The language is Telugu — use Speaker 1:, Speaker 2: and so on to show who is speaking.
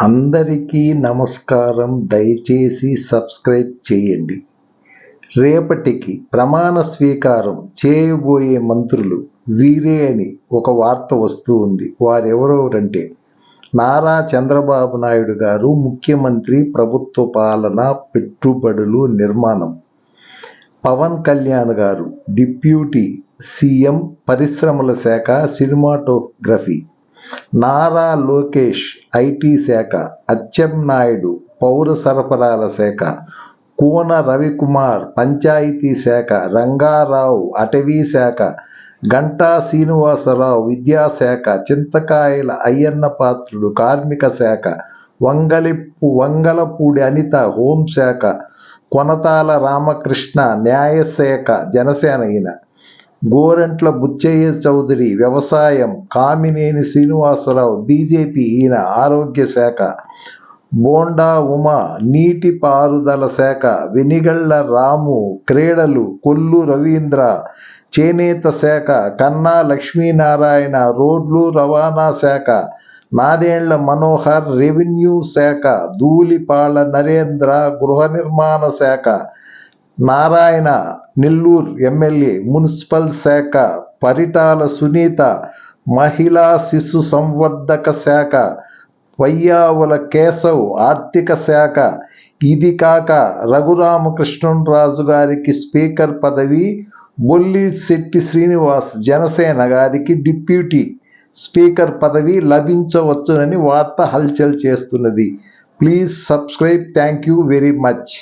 Speaker 1: అందరికీ నమస్కారం. దయచేసి సబ్స్క్రైబ్ చేయండి. రేపటికి ప్రమాణ స్వీకారం చేయబోయే మంత్రులు వీరే అని ఒక వార్త వస్తూ ఉంది. వారెవరెవరంటే నారా చంద్రబాబు నాయుడు గారు ముఖ్యమంత్రి, ప్రభుత్వ పాలన, పెట్టుబడులు, నిర్మాణం. పవన్ కళ్యాణ్ గారు డిప్యూటీ సీఎం, పరిశ్రమల శాఖ, సినిమాటోగ్రఫీ. నారా లోకేష్ ఐటీ శాఖ, అచ్చెన్నాయుడు పౌర సరఫరాల శాఖ, కూన రవికుమార్ పంచాయతీ శాఖ, రంగారావు అటవీ శాఖ, గంటా శ్రీనివాసరావు విద్యాశాఖ, చింతకాయల అయ్యన్న పాత్రుడు కార్మిక శాఖ, వంగలపూడి అనిత హోంశాఖ, కొనతాల రామకృష్ణ న్యాయశాఖ జనసేన ఈయన, గోరంట్ల బుచ్చయ్య చౌదరి వ్యవసాయం, కామినేని శ్రీనివాసరావు బీజేపీ ఈయన ఆరోగ్య శాఖ, బోండా ఉమా నీటిపారుదల శాఖ, వెనిగళ్ల రాము క్రీడలు, కొల్లు రవీంద్ర చేనేత శాఖ, కన్నా లక్ష్మీనారాయణ రోడ్లు రవాణా శాఖ, నాదెండ్ల మనోహర్ రెవెన్యూ శాఖ, ధూళిపాళ నరేంద్ర గృహ నిర్మాణ శాఖ, నారాయణ నెల్లూరు ఎమ్మెల్యే మున్సిపల్ శాఖ, పరిటాల సునీత మహిళా శిశు సంవర్ధక శాఖ, వయ్యావుల కేశవ్ ఆర్థిక శాఖ. ఇది కాక రఘురామకృష్ణరాజు గారికి స్పీకర్ పదవి, బొల్లిశెట్టి శ్రీనివాస్ జనసేన గారికి డిప్యూటీ స్పీకర్ పదవి లభించవచ్చునని వార్త హల్చల్ చేస్తున్నది. Please subscribe. Thank you very much.